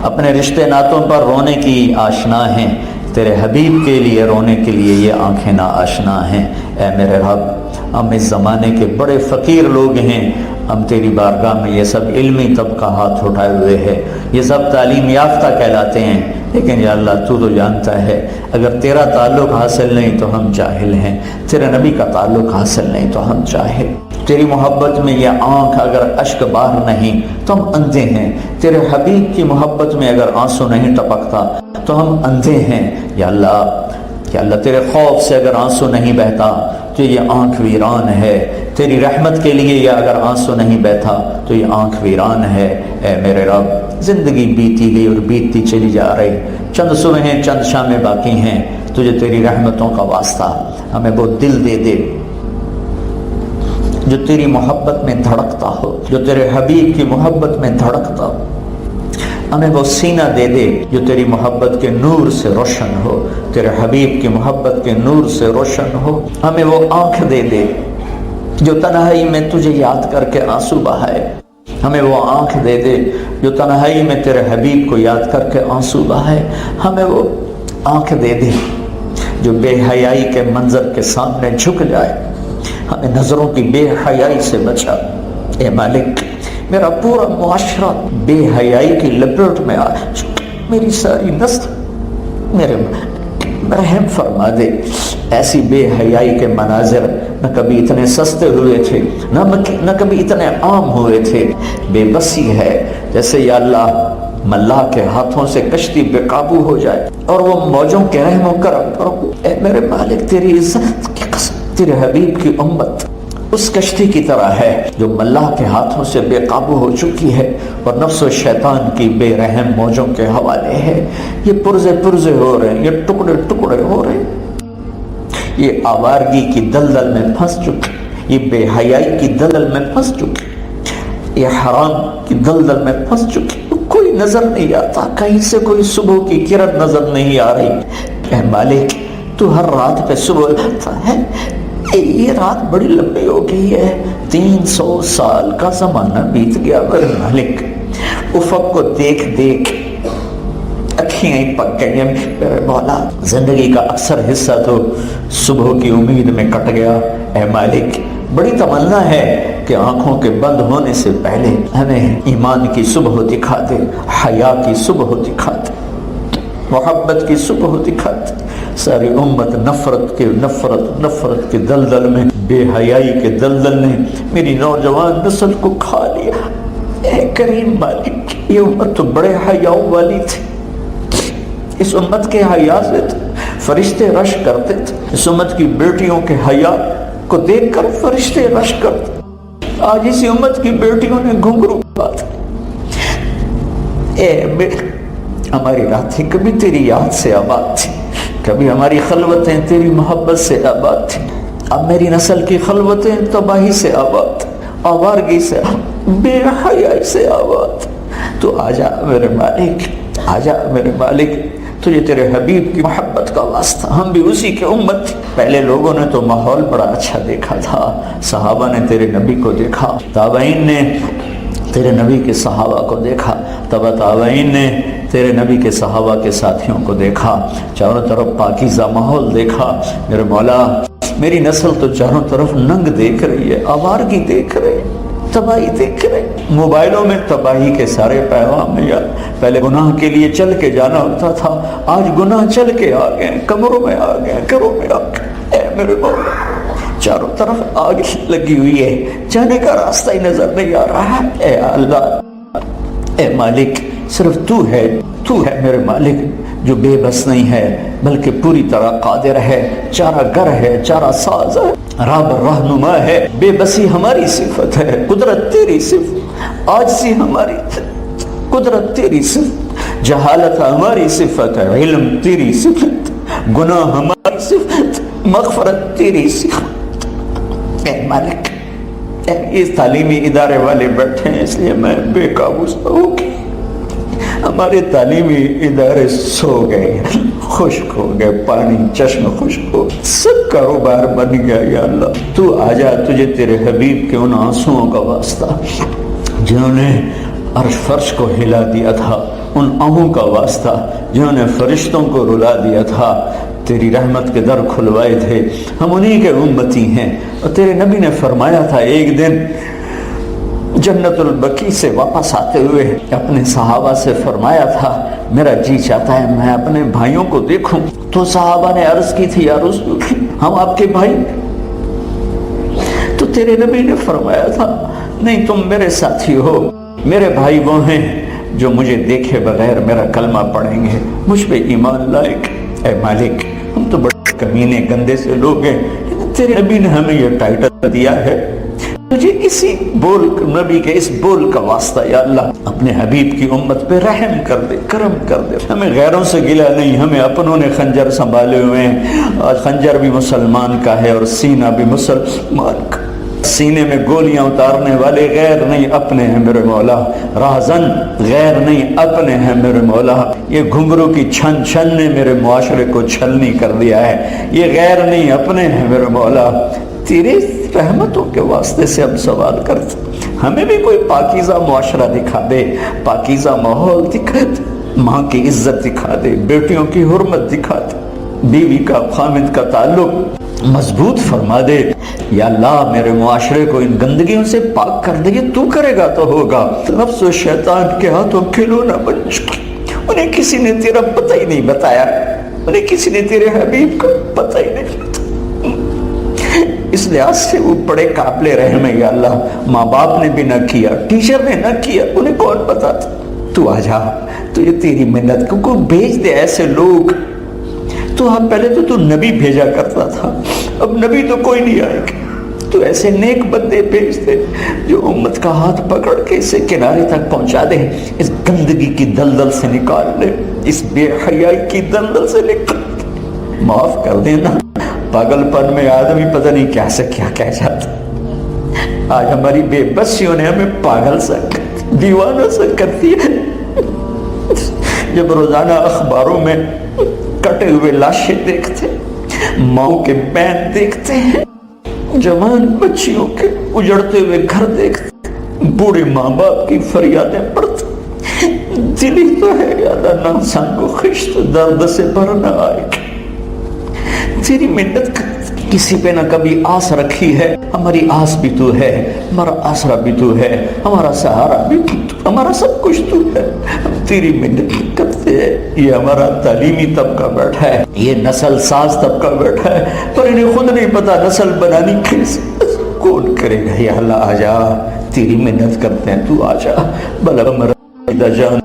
اپنے رشتے ناتوں پر رونے کی آشنا ہیں, تیرے حبیب کے لیے رونے کے لیے یہ آنکھیں نا آشنا ہیں. اے میرے رب, ہم اس زمانے کے بڑے فقیر لوگ ہیں, ہم تیری بارگاہ میں یہ سب علمی طبقہ ہاتھ اٹھائے ہوئے ہے, یہ سب تعلیم یافتہ کہلاتے ہیں, لیکن یا اللہ تو جانتا ہے, اگر تیرا تعلق حاصل نہیں تو ہم جاہل ہیں, تیرے نبی کا تعلق حاصل نہیں تو ہم جاہل. تیری محبت میں یہ آنکھ اگر اشک بار نہیں تو ہم اندھے ہیں, تیرے حبیب کی محبت میں اگر آنسو نہیں ٹپکتا تو ہم اندھے ہیں. یا اللہ تیرے خوف سے اگر آنسو نہیں بہتا تو یہ آنکھ ویران ہے, تیری رحمت کے لیے یہ اگر آنسو نہیں بہتا تو یہ آنکھ ویران ہے. اے میرے رب, زندگی بیتی گئی اور بیتتی چلی جا رہی, چند صبحیں چند شامیں باقی ہیں. تجھے تیری رحمتوں کا واسطہ ہمیں وہ دل دے دے جو تیری محبت میں دھڑکتا ہو, جو تیرے حبیب کی محبت میں دھڑکتا ہو. ہمیں وہ سینہ دے دے جو تیری محبت کے نور سے روشن ہو, تیرے حبیب کی محبت کے نور سے روشن ہو. ہمیں وہ آنکھ دے دے جو تنہائی میں تجھے یاد کر کے آنسو بہائے. ہمیں وہ آنکھ دے دے جو تنہائی میں تیرے حبیب کو یاد کر کے آنسو بہائے. ہمیں وہ آنکھ دے دے جو بے حیائی کے منظر کے سامنے جھک جائے. ہمیں نظروں کی بے حیائی سے بچا. اے مالک, میرا پورا معاشرہ بے حیائی کی لپیٹ میں آ, میری ساری نسل میرے رحم فرما دے. ایسی بے حیائی کے مناظر نہ کبھی اتنے سستے ہوئے تھے, نہ کبھی اتنے عام ہوئے تھے. بے بسی ہے جیسے یا اللہ ملاح کے ہاتھوں سے کشتی بے قابو ہو جائے اور وہ موجوں کے رحم و کرم پر. اے میرے مالک, تیری عزت کی قسم, تیرے حبیب کی امت اس کشتی کی طرح ہے جو ملاح کے ہاتھوں سے بے قابو ہو چکی ہے اور نفس و شیطان کی بے رحم موجوں کے حوالے ہے. یہ پرزے ہو رہے ہیں, یہ ٹکڑے ٹکڑے ہو رہے ہیں, یہ آوارگی کی دلدل میں پھنس چکے, یہ بے حیائی کی دلدل میں پھنس چکے, یہ حرام کی دلدل میں پھنس چکے. کوئی نظر نہیں آتا, کہیں سے کوئی صبح کی کرن نظر نہیں آ رہی. اے مالک, تو ہر رات پہ صبح لاتا ہے. یہ رات بڑی لمبی ہو گئی ہے, 300 سال کا زمانہ بیت گیا. میرے مالک, افق کو دیکھ دیکھ اکھیاں ہی پک گئی ہیں. میرے مولا, زندگی کا اکثر حصہ تو صبح کی امید میں کٹ گیا. اے مالک, بڑی تمنا ہے کہ آنکھوں کے بند ہونے سے پہلے ہمیں ایمان کی صبح دکھا دے، حیا کی صبح دکھا دے، محبت کی صبح دکھا دے۔ ساری امت نفرت کے دلدل میں، بے حیائی کے دلدل نے میری نوجوان نسل کو کھا لیا۔ اے کریم مالک، یہ امت تو بڑے حیاؤں والی تھی، اس امت کے حیا سے فرشتے رش کرتے تھے، اس امت کی بیٹیوں کے حیا کو دیکھ کر فرشتے رش کرتے۔ آج اسی امت کی بیٹیوں نے گھنگرو بات، ہماری راتیں کبھی تیری یاد سے آباد تھی، کبھی ہماری خلوتیں تیری محبت سے آباد تھی، اب میری نسل کی خلوتیں تباہی سے آباد، آوارگی سے، بے حیائی سے آباد۔ تو آجا میرے مالک، آجا میرے مالک، تجھے تیرے حبیب کی محبت کا واسطہ، ہم بھی اسی کے امت۔ پہلے لوگوں نے تو ماحول بڑا اچھا دیکھا تھا، صحابہ نے تیرے نبی کو دیکھا، تابعین نے تیرے نبی کے صحابہ کو دیکھا، تبع تابعین نے تیرے نبی کے صحابہ کے ساتھیوں کو دیکھا، چاروں طرف پاکیزہ ماحول دیکھا۔ میرے مولا، میری نسل تو چاروں طرف ننگ دیکھ رہی ہے، آوارگی دیکھ رہی ہے، تباہی دیکھ رہے۔ موبائلوں میں تباہی کے سارے پیغام ہیں یار۔ پہلے گناہ کے لیے چل کے جانا ہوتا تھا، آج گناہ چل کے آ گئے، کمروں میں آ گئے، گھروں میں آ گئے۔ اے میرے مولا، چاروں طرف آگ لگی ہوئی ہے، جانے کا راستہ ہی نظر نہیں آ رہا۔ اے اللہ، اے مالک، صرف تو ہے میرے مالک جو بے بس نہیں ہے بلکہ پوری طرح قادر ہے، چارہ گر ہے، چارہ ساز ہے، رب رہنما ہے۔ بے بسی ہماری صفت ہے، قدرت تیری صفت، عاجزی ہماری قدرت تیری صفت، جہالت ہماری صفت ہے، علم تیری صفت، گناہ ہماری صفت، مغفرت تیری صفت۔ اے مالک، اس تعلیمی ادارے والے بیٹھے ہیں، اس لیے میں بے قابو ہو گئی۔ ہمارے تعلیمی ادارے سو گئے، خشک ہو گئے، پانی چشم خشک ہو، سب کاروبار بن گیا۔ یا اللہ، تو آجا، تجھے تیرے حبیب کے ان آنسوؤں کا واسطہ جنہوں نے عرش فرش کو ہلا دیا تھا، ان آہوں کا واسطہ جنہوں نے فرشتوں کو رلا دیا تھا، تیری رحمت کے در کھلوائے تھے، ہم انہی کے امتی ہیں۔ اور تیرے نبی نے فرمایا تھا، ایک دن جنت البقیع سے واپس آتے ہوئے اپنے صحابہ سے فرمایا تھا، میرا جی چاہتا ہے میں اپنے بھائیوں کو دیکھوں۔ تو صحابہ نے عرض کی تھی، یا رسول ہم آپ کے بھائی؟ تو تیرے نبی نے فرمایا تھا، نہیں، تم میرے ساتھی ہو، میرے بھائی وہ ہیں جو مجھے دیکھے بغیر میرا کلمہ پڑھیں گے، مجھ پہ ایمان لائیں گے۔ اے مالک، ہم تو بڑے کمینے گندے سے لوگ ہیں، تیرے نبی نے ہمیں یہ ٹائٹل دیا ہے، مجھے اسی بول، نبی کے اس بول کا واسطہ یا اللہ اپنے حبیب کی امت پہ رحم کر دے، کرم کر دے۔ ہمیں غیروں سے گلہ نہیں، ہمیں اپنوں نے خنجر سنبھالے ہوئے ہیں، آج خنجر بھی مسلمان کا ہے اور سینہ بھی مسلمان کا، سینے میں گولیاں اتارنے والے غیر نہیں اپنے ہیں میرے مولا، راہزن غیر نہیں اپنے ہیں میرے مولا۔ یہ گھنگرو کی چھن چھن نے میرے معاشرے کو چھلنی کر دیا ہے، یہ غیر نہیں اپنے ہیں میرے مولا۔ تیرے رحمتوں کے واسطے سے ہم سوال کرتے، ہمیں بھی کوئی پاکیزہ معاشرہ دکھا دے، پاکیزہ ماحول دکھا دے، ماں کی عزت دکھا دے، بیٹیوں کی حرمت دکھا دے، بیوی کا خامد کا تعلق مضبوط فرما دے۔ یا اللہ، میرے معاشرے کو ان گندگیوں سے پاک کر دے، یہ تو کرے گا تو ہوگا۔ نفس و شیطان کے ہاتھوں کھلونا بن چکے، انہیں کسی نے تیرا پتہ ہی نہیں بتایا، انہیں کسی نے تیرے حبیب کا پتہ ہی نہیں بتایا، اس لحاظ سے وہ بڑے قابل رحم ہے۔ یا اللہ، ماں باپ نے بھی نہ کیا، ٹیچر نے نہ کیا، انہیں کون بتاتا؟ تو آجا، تو یہ تیری محنت کو بھیج دے ایسے لوگ۔ تو ہم پہلے تو نبی بھیجا کرتا تھا، اب نبی تو کوئی نہیں آئے گا، تو ایسے نیک بندے بھیج دے جو امت کا ہاتھ پکڑ کے اسے کنارے تک پہنچا دے، اس گندگی کی دلدل سے نکال لے، اس بے حیائی کی دلدل سے نکال لے۔ معاف کر دینا، پاگل پن میں آدمی پتہ نہیں کیا سے کیا کہہ جاتا۔ آج ہماری بے بسیوں نے ہمیں پاگل سا دیوانہ سا کر دیا۔ جب روزانہ اخباروں میں کٹے ہوئے لاشیں دیکھتے، ماؤں کے بین دیکھتے ہیں، جوان بچیوں کے اجڑتے ہوئے گھر دیکھتے، بوڑھے ماں باپ کی فریادیں پڑھتے، دل ہی تو ہے یا اللہ، انسان کو خشت درد سے بھرنا آئے گا۔ تیری محنت کرتے، کسی پہ نہ کبھی آس رکھی ہے، ہماری آس بھی تو ہے، ہمارا آسرا بھی تو ہے، ہمارا سہارا بھی تو، ہمارا سب کچھ تو ہے، ہم تیری محنت کرتے ہیں۔ یہ ہمارا تعلیمی طبقہ بیٹھا ہے، یہ نسل ساز طبقہ بیٹھا ہے، پر انہیں خود نہیں پتا نسل بنانی کیسے، کون کرے گا؟ یا اللہ آ جا، تیری محنت کرتے ہیں، تو آ جا، بلا مرد جان